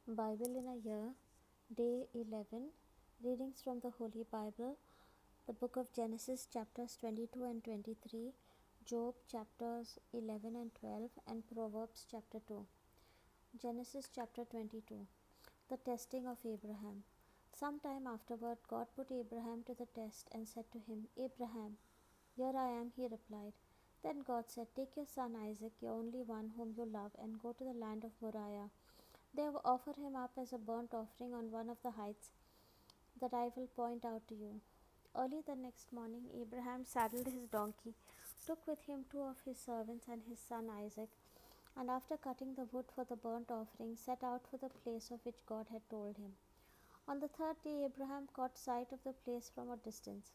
Bible in a Year, Day 11, readings from the Holy Bible, the book of Genesis, chapters 22 and 23, Job, chapters 11 and 12, and Proverbs, chapter 2. Genesis, chapter 22, the testing of Abraham. Some time afterward, God put Abraham to the test and said to him, Abraham, here I am, he replied. Then God said, Take your son Isaac, your only one whom you love, and go to the land of Moriah. There offer him up as a burnt offering on one of the heights that I will point out to you. Early the next morning, Abraham saddled his donkey, took with him two of his servants and his son Isaac, and after cutting the wood for the burnt offering, set out for the place of which God had told him. On the third day, Abraham caught sight of the place from a distance.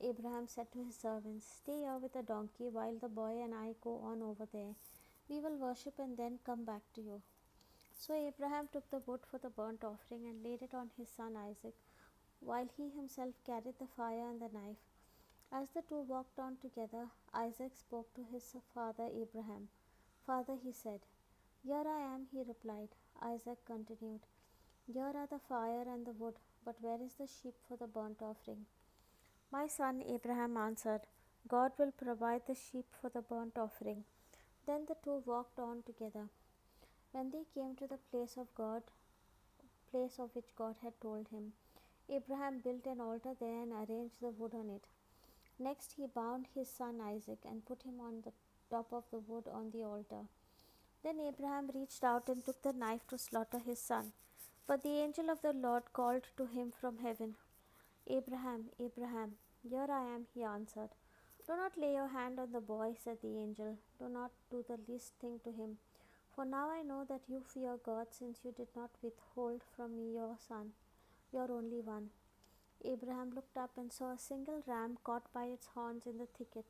Abraham said to his servants, Stay here with the donkey while the boy and I go on over there. We will worship and then come back to you. So Abraham took the wood for the burnt offering and laid it on his son Isaac, while he himself carried the fire and the knife. As the two walked on together, Isaac spoke to his father Abraham. Father, he said. Here I am, he replied. Isaac continued, Here are the fire and the wood, but where is the sheep for the burnt offering? My son, Abraham answered, God will provide the sheep for the burnt offering. Then the two walked on together. When they came to the place of which God had told him, Abraham built an altar there and arranged the wood on it. Next he bound his son Isaac and put him on the top of the wood on the altar. Then Abraham reached out and took the knife to slaughter his son. But the angel of the Lord called to him from heaven, Abraham, Abraham, here I am, he answered. Do not lay your hand on the boy, said the angel. Do not do the least thing to him. For now I know that you fear God, since you did not withhold from me your son, your only one. Abraham looked up and saw a single ram caught by its horns in the thicket.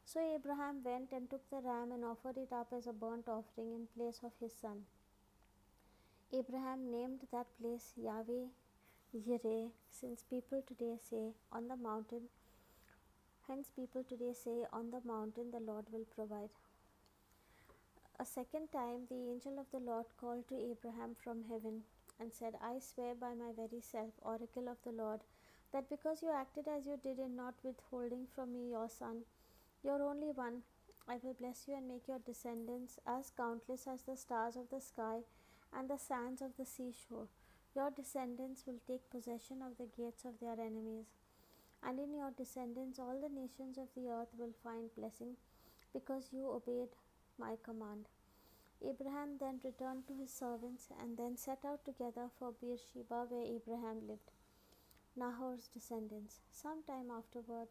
So Abraham went and took the ram and offered it up as a burnt offering in place of his son. Abraham named that place Yahweh Yireh, people today say, On the mountain the Lord will provide. A second time the angel of the Lord called to Abraham from heaven and said, I swear by my very self, oracle of the Lord, that because you acted as you did in not withholding from me your son, your only one, I will bless you and make your descendants as countless as the stars of the sky and the sands of the seashore. Your descendants will take possession of the gates of their enemies, and in your descendants all the nations of the earth will find blessing, because you obeyed my command. Abraham then returned to his servants and then set out together for Beersheba, where Abraham lived. Nahor's descendants. Some time afterward,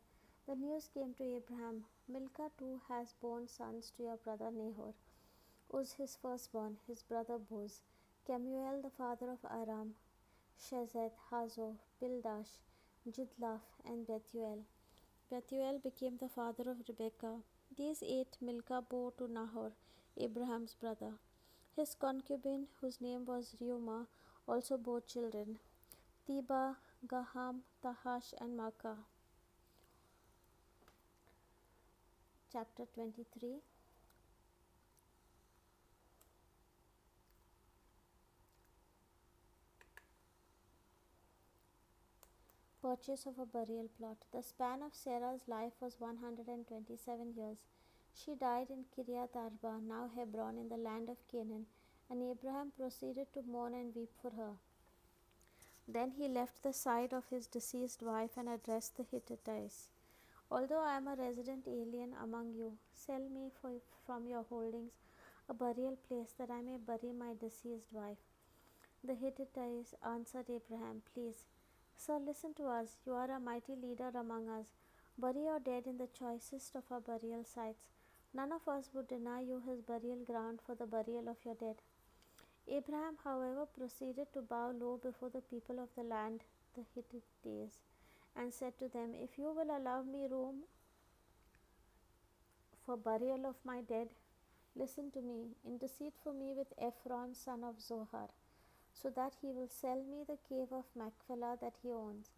the news came to Abraham, Milcah too has borne sons to your brother Nahor. Uz his firstborn, his brother Buz, Kemuel the father of Aram, Shezed, Hazo, Pildash, Jidlaph, and Bethuel. Bethuel became the father of Rebekah. These 8 Milcah bore to Nahor, Abraham's brother. His concubine, whose name was Reumah, also bore children, Teba, Gaham, Tahash, and Makkah. Chapter 23. Purchase of a burial plot. The span of Sarah's life was 127 years. She died in Kiryat Arba, now Hebron, in the land of Canaan, and Abraham proceeded to mourn and weep for her. Then he left the side of his deceased wife and addressed the Hittites. Although I am a resident alien among you, sell me from your holdings a burial place that I may bury my deceased wife. The Hittites answered Abraham, Please, sir, listen to us. You are a mighty leader among us. Bury your dead in the choicest of our burial sites. None of us would deny you his burial ground for the burial of your dead. Abraham, however, proceeded to bow low before the people of the land, the Hittites, and said to them, If you will allow me room for burial of my dead, listen to me, intercede for me with Ephron, son of Zohar, so that he will sell me the cave of Machpelah that he owns.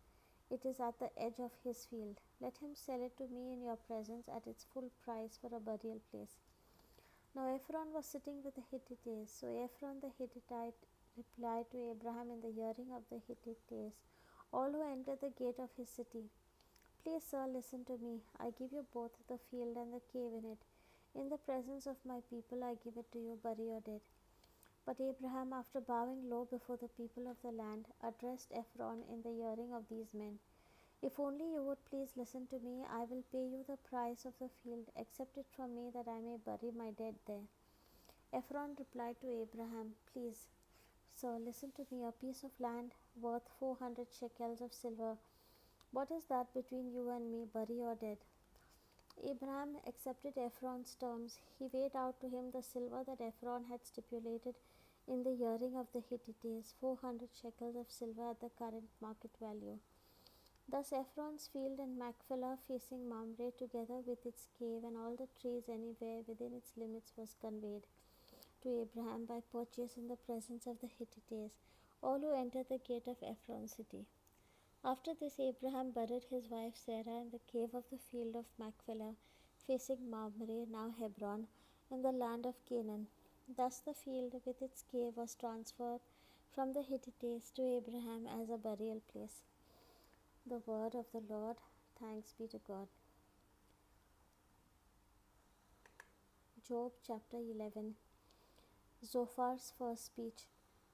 It is at the edge of his field. Let him sell it to me in your presence at its full price for a burial place. Now Ephron was sitting with the Hittites, so Ephron the Hittite replied to Abraham in the hearing of the Hittites, all who enter the gate of his city, "Please, sir, listen to me. I give you both the field and the cave in it. In the presence of my people, I give it to you, bury your dead." But Abraham, after bowing low before the people of the land, addressed Ephron in the hearing of these men, "If only you would please listen to me, I will pay you the price of the field. Accept it from me that I may bury my dead there." Ephron replied to Abraham, "Please, sir, listen to me. A piece of land worth 400 shekels of silver. What is that between you and me? Bury your dead." Abraham accepted Ephron's terms. He weighed out to him the silver that Ephron had stipulated in the hearing of the Hittites, 400 shekels of silver at the current market value. Thus Ephron's field in Machpelah facing Mamre, together with its cave and all the trees anywhere within its limits, was conveyed to Abraham by purchase in the presence of the Hittites, all who entered the gate of Ephron's city. After this, Abraham buried his wife Sarah in the cave of the field of Machpelah, facing Mamre, now Hebron, in the land of Canaan. Thus the field with its cave was transferred from the Hittites to Abraham as a burial place. The word of the Lord. Thanks be to God. Job chapter 11. Zophar's first speech.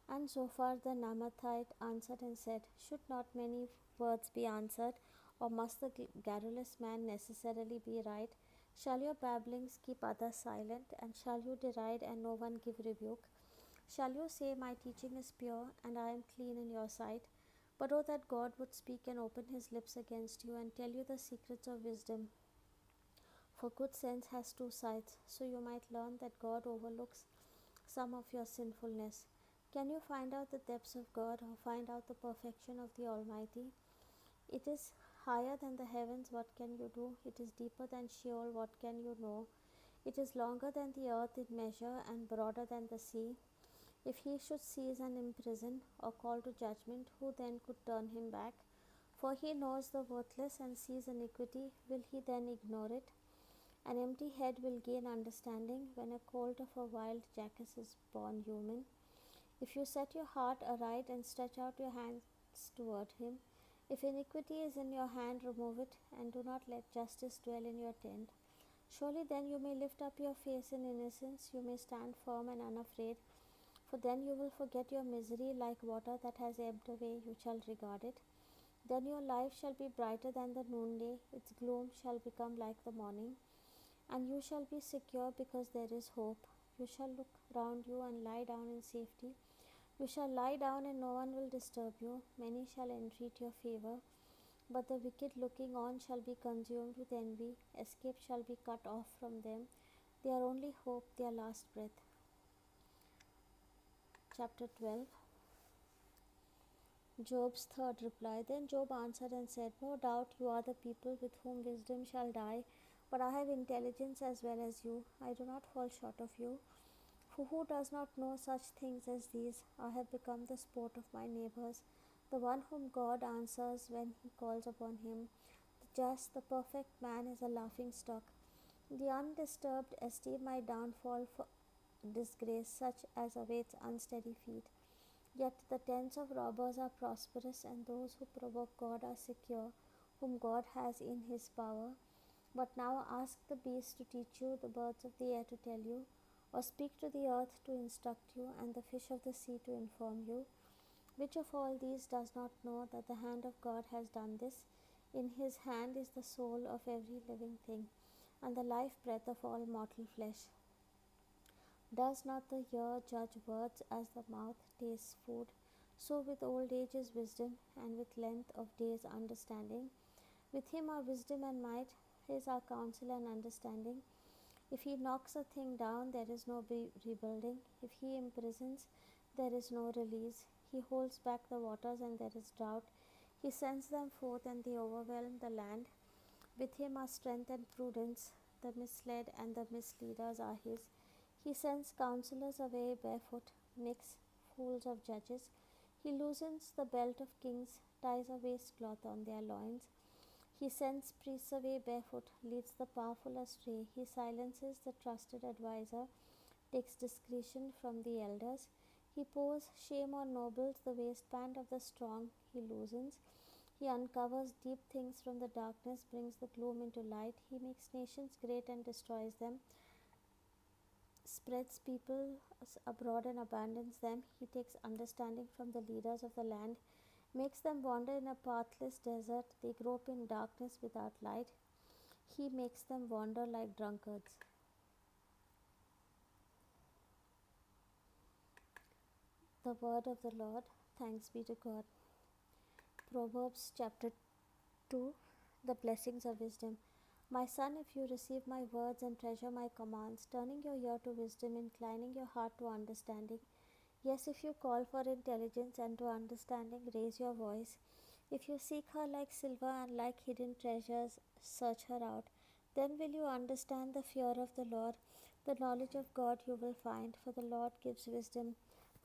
And Zophar the Naamathite answered and said, "Should not many words be answered, or must the garrulous man necessarily be right? Shall your babblings keep others silent, and shall you deride and no one give rebuke? Shall you say, 'My teaching is pure, and I am clean in your sight'? But oh, that God would speak and open his lips against you, and tell you the secrets of wisdom. For good sense has two sides, so you might learn that God overlooks some of your sinfulness. Can you find out the depths of God, or find out the perfection of the Almighty? It is higher than the heavens, what can you do? It is deeper than Sheol, what can you know? It is longer than the earth in measure, and broader than the sea. If he should seize and imprison, or call to judgment, who then could turn him back? For he knows the worthless and sees iniquity. Will he then ignore it? An empty head will gain understanding when a colt of a wild jackass is born human. If you set your heart aright and stretch out your hands toward him, if iniquity is in your hand, remove it, and do not let justice dwell in your tent. Surely then you may lift up your face in innocence, you may stand firm and unafraid, for then you will forget your misery like water that has ebbed away, you shall regard it. Then your life shall be brighter than the noonday, its gloom shall become like the morning, and you shall be secure because there is hope. You shall look round you and lie down in safety. You shall lie down and no one will disturb you. Many shall entreat your favor, but the wicked looking on shall be consumed with envy. Escape shall be cut off from them. Their only hope, their last breath. Chapter 12. Job's third reply. Then Job answered and said, "No doubt you are the people with whom wisdom shall die, but I have intelligence as well as you. I do not fall short of you. For who does not know such things as these? I have become the sport of my neighbors, the one whom God answers when he calls upon him. The just, the perfect man is a laughing stock. The undisturbed esteem my downfall for disgrace, such as awaits unsteady feet. Yet the tents of robbers are prosperous, and those who provoke God are secure, whom God has in his power. But now ask the beasts to teach you, the birds of the air to tell you, or speak to the earth to instruct you, and the fish of the sea to inform you. Which of all these does not know that the hand of God has done this? In his hand is the soul of every living thing, and the life breath of all mortal flesh. Does not the ear judge words as the mouth tastes food? So with old age is wisdom, and with length of days understanding. With him are wisdom and might, his are counsel and understanding. If he knocks a thing down, there is no rebuilding. If he imprisons, there is no release. He holds back the waters, and there is drought. He sends them forth, and they overwhelm the land. With him are strength and prudence. The misled and the misleaders are his. He sends counselors away barefoot, makes fools of judges. He loosens the belt of kings, ties a waistcloth on their loins. He sends priests away barefoot, leads the powerful astray. He silences the trusted adviser, takes discretion from the elders. He pours shame on nobles, the waistband of the strong he loosens. He uncovers deep things from the darkness, brings the gloom into light. He makes nations great and destroys them, spreads people abroad and abandons them. He takes understanding from the leaders of the land, makes them wander in a pathless desert. They grope in darkness without light. He makes them wander like drunkards. The word of the Lord. Thanks be to God. Proverbs chapter 2. The blessings of wisdom. My son, if you receive my words and treasure my commands, turning your ear to wisdom, inclining your heart to understanding, yes, if you call for intelligence and to understanding, raise your voice. If you seek her like silver and like hidden treasures, search her out. Then will you understand the fear of the Lord. The knowledge of God you will find, for the Lord gives wisdom.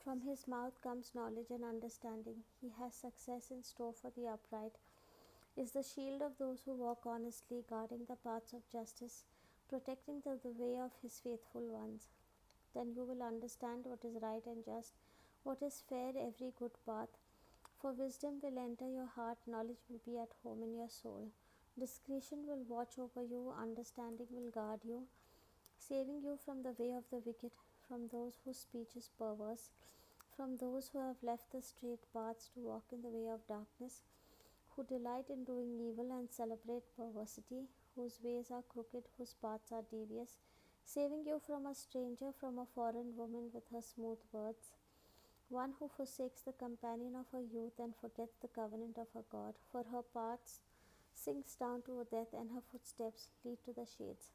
From his mouth comes knowledge and understanding. He has success in store for the upright, is the shield of those who walk honestly, guarding the paths of justice, protecting the way of his faithful ones. Then you will understand what is right and just, what is fair, every good path. For wisdom will enter your heart, knowledge will be at home in your soul. Discretion will watch over you, understanding will guard you, saving you from the way of the wicked, from those whose speech is perverse, from those who have left the straight paths to walk in the way of darkness, who delight in doing evil and celebrate perversity, whose ways are crooked, whose paths are devious, saving you from a stranger, from a foreign woman with her smooth words, one who forsakes the companion of her youth and forgets the covenant of her God, for her paths sinks down to death and her footsteps lead to the shades.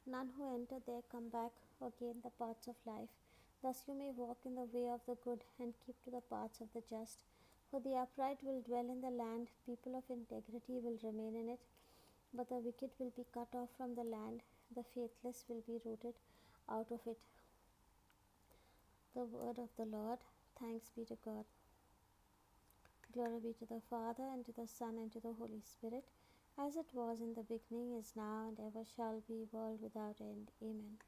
None who enter there come back or gain the paths of life. Thus you may walk in the way of the good and keep to the paths of the just. For the upright will dwell in the land, people of integrity will remain in it, but the wicked will be cut off from the land, the faithless will be rooted out of it. The word of the Lord. Thanks be to God. Glory be to the Father, and to the Son, and to the Holy Spirit, as it was in the beginning, is now, and ever shall be, world without end. Amen.